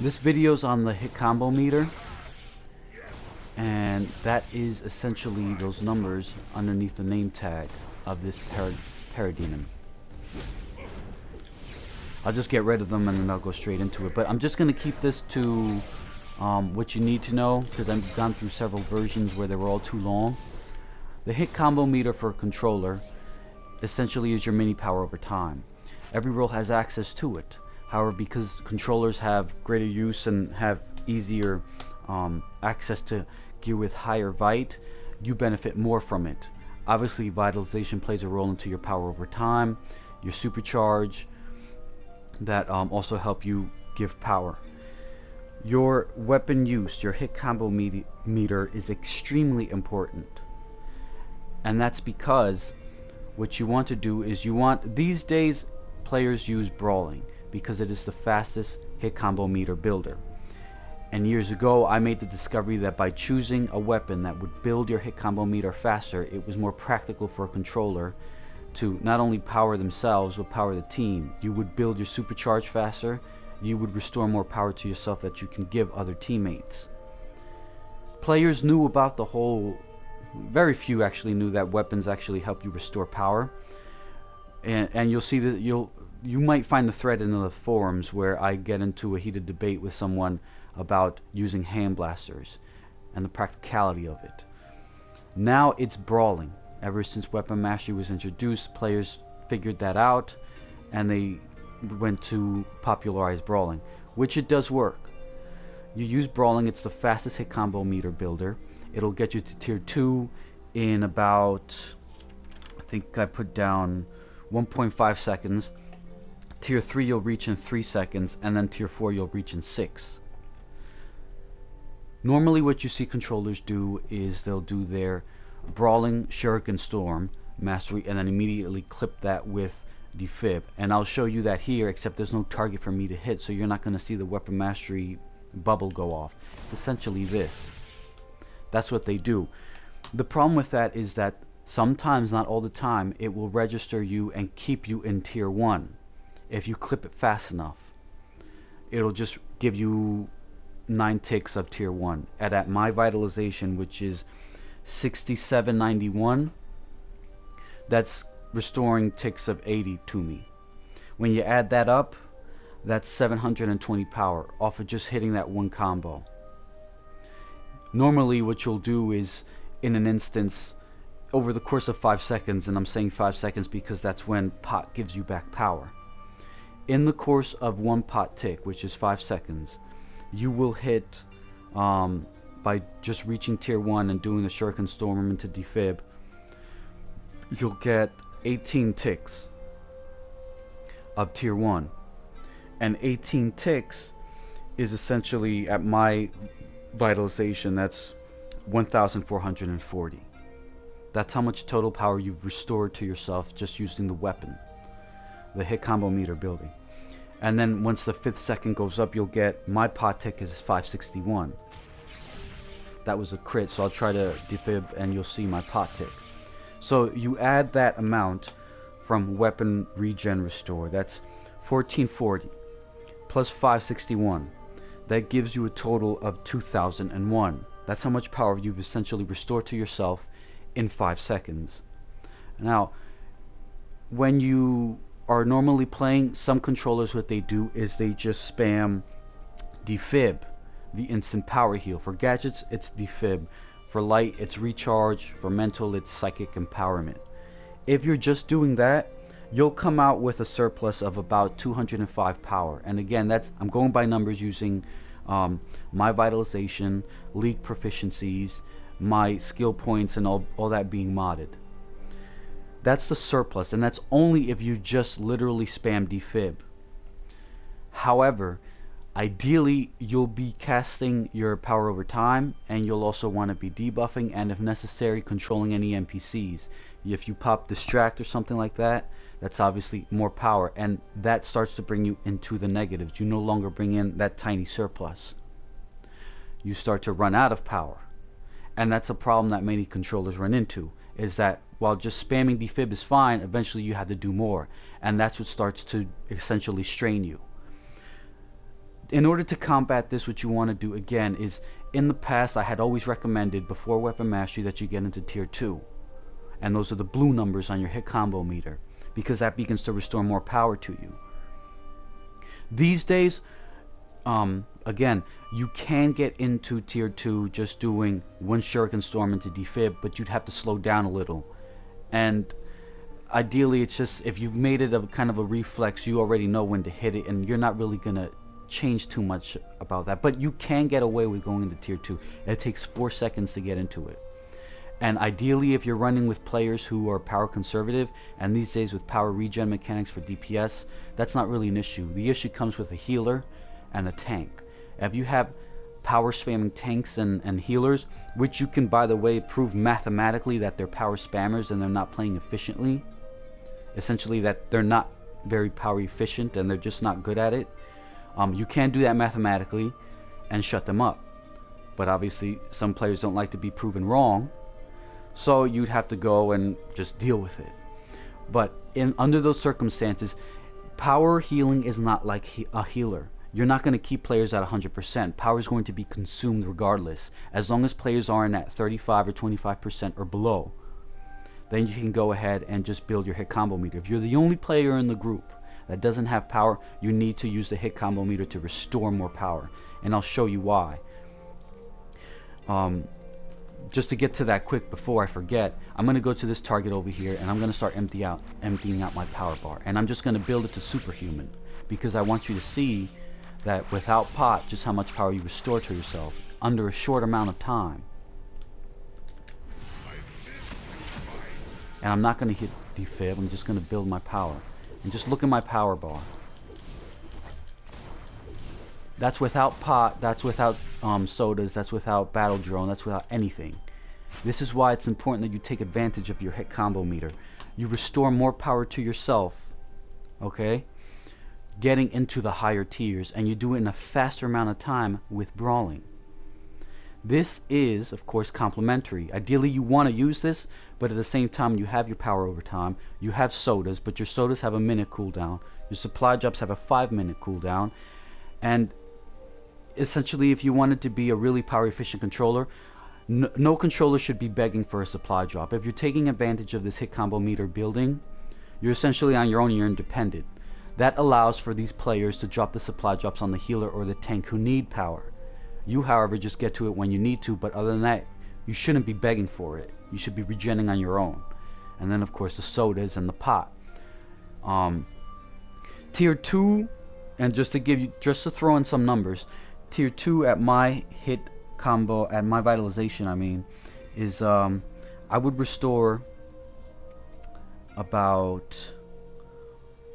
This video's on the hit combo meter, and that is essentially those numbers underneath the name tag of this parademon. I'll just get rid of them and then I'll go straight into it. But I'm just going to keep this to what you need to know, because I've gone through several versions where they were all too long. The hit combo meter for a controller essentially is your mini power over time. Every role has access to it. However, because controllers have greater use and have easier access to gear with higher vite, you benefit more from it. Obviously, vitalization plays a role into your power over time, your supercharge, that also help you give power. Your weapon use, your hit combo meter is extremely important. And that's because what you want to do is these days players use brawling because it is the fastest hit combo meter builder. And years ago I made the discovery that by choosing a weapon that would build your hit combo meter faster, it was more practical for a controller to not only power themselves but power the team. You would build your supercharge faster, you would restore more power to yourself that you can give other teammates. Players knew about the whole, very few actually knew that weapons actually help you restore power. And you'll see that you might find the thread in the forums where I get into a heated debate with someone about using hand blasters and the practicality of it. Now it's brawling. Ever since weapon mastery was introduced, players figured that out and they went to popularize brawling, which it does work. You use brawling, it's the fastest hit combo meter builder. It'll get you to tier 2 in about, I think I put down 1.5 seconds. Tier 3 you'll reach in 3 seconds, and then tier 4 you'll reach in 6. Normally what you see controllers do is they'll do their brawling shuriken storm mastery and then immediately clip that with defib, and I'll show you that here, except there's no target for me to hit, so you're not going to see the weapon mastery bubble go off. It's essentially this. That's what they do. The problem with that is that sometimes, not all the time, it will register you and keep you in tier 1 if you clip it fast enough. It'll just give you 9 ticks of tier 1, and at my vitalization, which is 6791, that's restoring ticks of 80 to me. When you add that up, that's 720 power off of just hitting that one combo. Normally what you'll do is, in an instance, over the course of 5 seconds, and I'm saying 5 seconds because that's when pot gives you back power. In the course of one pot tick, which is 5 seconds, you will hit, by just reaching tier 1 and doing the shuriken storm into defib, you'll get 18 ticks of tier 1. And 18 ticks is essentially, at my vitalization, that's 1440. That's how much total power you've restored to yourself just using the weapon, the hit combo meter building. And then once the 5th second goes up, you'll get, my pot tick is 561. That was a crit, so I'll try to defib and you'll see my pot tick. So you add that amount from weapon regen restore, that's 1440 plus 561. That gives you a total of 2001. That's how much power you've essentially restored to yourself in 5 seconds. Now, when you are normally playing, some controllers, what they do is they just spam defib, the instant power heal. For gadgets, it's defib. For light, it's recharge. For mental, it's psychic empowerment. If you're just doing that, you'll come out with a surplus of about 205 power. And again, that's, I'm going by numbers using my vitalization, league proficiencies, my skill points, and all that being modded. That's the surplus, and that's only if you just literally spam defib. However, ideally you'll be casting your power over time, and you'll also want to be debuffing, and if necessary, controlling any NPCs. If you pop distract or something like that, that's obviously more power, and that starts to bring you into the negatives. You no longer bring in that tiny surplus. You start to run out of power, and that's a problem that many controllers run into, is that while just spamming defib is fine, eventually you have to do more, and that's what starts to essentially strain you. in order to combat this, what you want to do again is, in the past I had always recommended before weapon mastery that you get into tier 2, and those are the blue numbers on your hit combo meter, because that begins to restore more power to you. These days, again, you can get into tier 2 just doing one shuriken storm into defib, but you'd have to slow down a little, and ideally it's just, if you've made it a kind of a reflex, you already know when to hit it, and you're not really gonna change too much about that. But you can get away with going into tier 2. It takes 4 seconds to get into it, and ideally if you're running with players who are power conservative, and these days with power regen mechanics for DPS, that's not really an issue. The issue comes with a healer and a tank. If you have power spamming tanks and healers, which you can, by the way, prove mathematically that they're power spammers and they're not playing efficiently, essentially that they're not very power efficient and they're just not good at it, you can do that mathematically and shut them up. But obviously some players don't like to be proven wrong, so you'd have to go and just deal with it. But under those circumstances, power healing is not like a healer. You're not going to keep players at 100%. Power is going to be consumed regardless. As long as players aren't at 35 or 25% or below, then you can go ahead and just build your hit combo meter. If you're the only player in the group that doesn't have power, you need to use the hit combo meter to restore more power, and I'll show you why. Just to get to that quick before I forget, I'm going to go to this target over here and I'm going to start emptying out my power bar, and I'm just going to build it to superhuman, because I want you to see that without pot, just how much power you restore to yourself under a short amount of time. And I'm not going to hit defib, I'm just going to build my power. And just look at my power bar. That's without pot, that's without sodas, that's without battle drone, that's without anything. This is why it's important that you take advantage of your hit combo meter. You restore more power to yourself, okay, getting into the higher tiers, and you do it in a faster amount of time with brawling. This is, of course, complementary. Ideally you want to use this, but at the same time you have your power over time, you have sodas, but your sodas have a minute cooldown, your supply drops have a 5-minute cooldown, and essentially if you wanted to be a really power efficient controller, no controller should be begging for a supply drop. If you're taking advantage of this hit combo meter building, you're essentially on your own, you're independent. That allows for these players to drop the supply drops on the healer or the tank who need power. You, however, just get to it when you need to, but other than that, you shouldn't be begging for it. You should be regenning on your own. And then, of course, the sodas and the pot. Tier 2, and just to throw in some numbers, tier 2 at my hit combo, at my vitalization, I mean, is I would restore about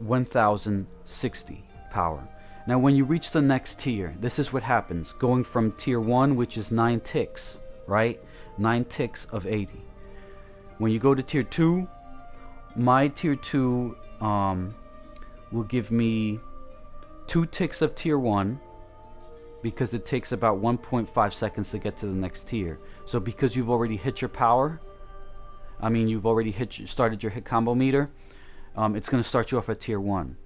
1060 power. Now when you reach the next tier, this is what happens. Going from tier 1, which is 9 ticks, right? 9 ticks of 80. When you go to tier 2, my tier 2 will give me 2 ticks of tier 1, because it takes about 1.5 seconds to get to the next tier. So because you've already hit your power, I mean you've already started your hit combo meter, it's going to start you off at tier 1.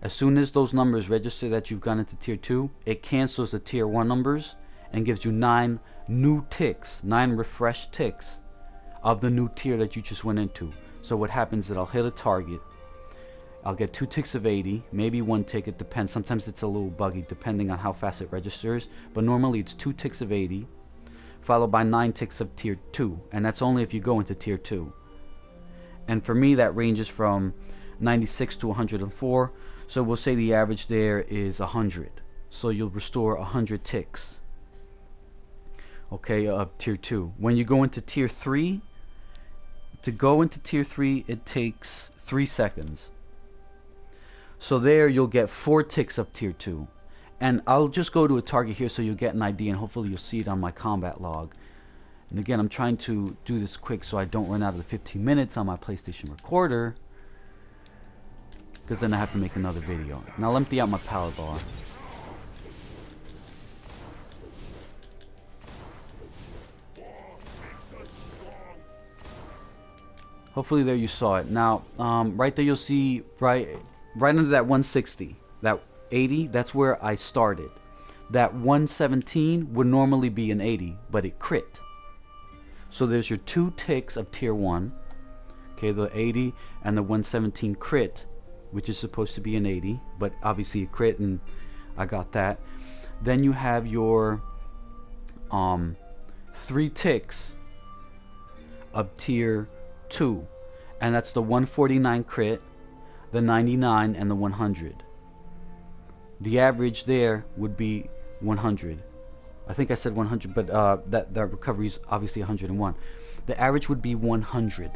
As soon as those numbers register that you've gone into tier 2, it cancels the tier 1 numbers and gives you 9 new ticks, 9 refreshed ticks of the new tier that you just went into. So what happens is I'll hit a target, I'll get 2 ticks of 80, maybe 1 tick, it depends. Sometimes it's a little buggy depending on how fast it registers, but normally it's 2 ticks of 80 followed by 9 ticks of tier 2, and that's only if you go into tier 2. And for me that ranges from 96 to 104, so we'll say the average there is 100. So you'll restore 100 ticks, okay, of tier 2. When you go into tier 3, to go into tier 3 it takes 3 seconds. So there you'll get 4 ticks of tier 2. And I'll just go to a target here so you'll get an idea, and hopefully you'll see it on my combat log. And again, I'm trying to do this quick so I don't run out of the 15 minutes on my PlayStation recorder, because then I have to make another video. Now I'll empty out my power bar. Hopefully there you saw it. Now right there you'll see right under that 160, that 80, that's where I started. that 117 would normally be an 80, but it crit. So there's your 2 ticks of tier 1. Okay, the 80 and the 117 crit, which is supposed to be an 80, but obviously a crit, and I got that. Then you have your 3 ticks of tier 2, and that's the 149 crit, the 99, and the 100. The average there would be 100. I think I said 100, but that recovery is obviously 101. The average would be 100.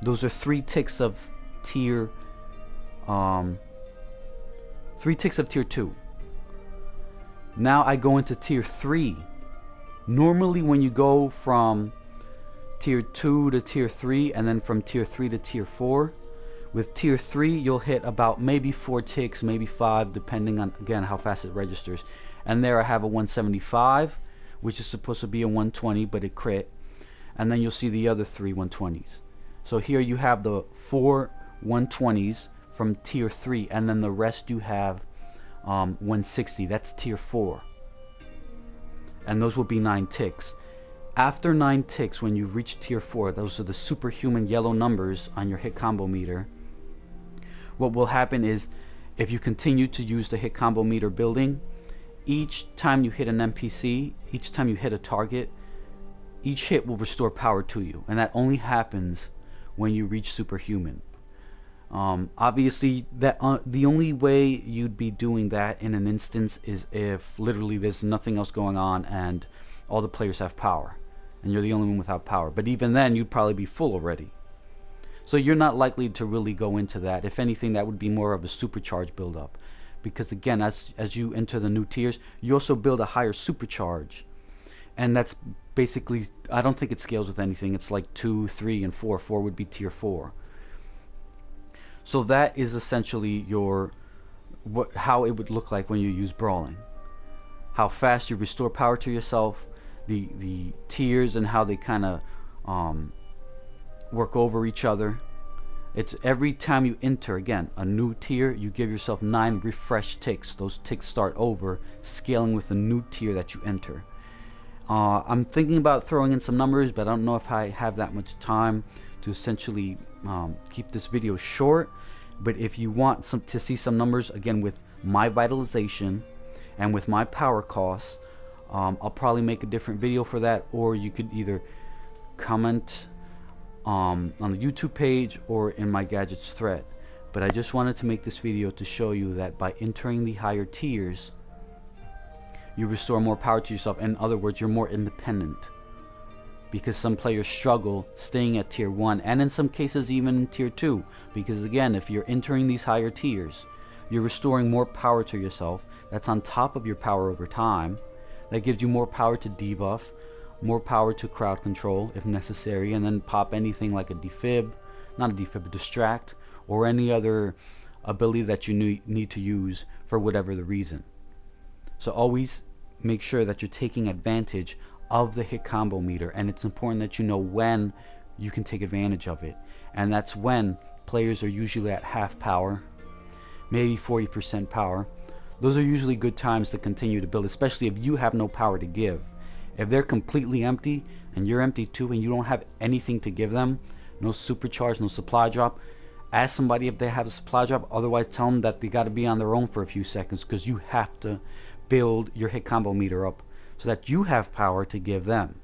Those are 3 ticks of tier 3 ticks of tier 2. Now I go into tier 3. Normally when you go from tier 2 to tier 3 and then from tier 3 to tier 4, with tier 3 you'll hit about maybe 4 ticks, maybe 5, depending on, again, how fast it registers. And there I have a 175, which is supposed to be a 120, but it crit. And then you'll see the other 3 120s. So here you have the 4 120s from tier 3, and then the rest you have 160. That's tier 4. And those will be 9 ticks. After 9 ticks, when you've reached tier 4, those are the superhuman yellow numbers on your hit combo meter. What will happen is, if you continue to use the hit combo meter building, each time you hit an NPC, each time you hit a target, each hit will restore power to you, and that only happens when you reach superhuman. Obviously, that the only way you'd be doing that in an instance is if literally there's nothing else going on and all the players have power, and you're the only one without power. But even then, you'd probably be full already. So you're not likely to really go into that. If anything, that would be more of a supercharge build-up. Because again, as you enter the new tiers, you also build a higher supercharge. And that's basically, I don't think it scales with anything. It's like 2, 3, and 4. 4 would be tier 4. So that is essentially your how it would look like when you use brawling. How fast you restore power to yourself, the tiers and how they kind of work over each other. It's every time you enter, again, a new tier, you give yourself 9 refresh ticks. Those ticks start over, scaling with the new tier that you enter. I'm thinking about throwing in some numbers, but I don't know if I have that much time to essentially keep this video short. But if you want to see some numbers, again, with my vitalization and with my power costs, I'll probably make a different video for that, or you could either comment on the YouTube page or in my gadgets thread. But I just wanted to make this video to show you that by entering the higher tiers, you restore more power to yourself. In other words, you're more independent, because some players struggle staying at tier 1, and in some cases even tier 2, because again, if you're entering these higher tiers, you're restoring more power to yourself. That's on top of your power over time. That gives you more power to debuff, more power to crowd control if necessary, and then pop anything like a defib, not a defib, a distract, or any other ability that you need to use for whatever the reason. So always make sure that you're taking advantage of the hit combo meter, and it's important that you know when you can take advantage of it. And that's when players are usually at half power, maybe 40% power. Those are usually good times to continue to build, especially if you have no power to give. If they're completely empty and you're empty too, and you don't have anything to give them, no supercharge, no supply drop, ask somebody if they have a supply drop. Otherwise, tell them that they got to be on their own for a few seconds, because you have to build your hit combo meter up so that you have power to give them.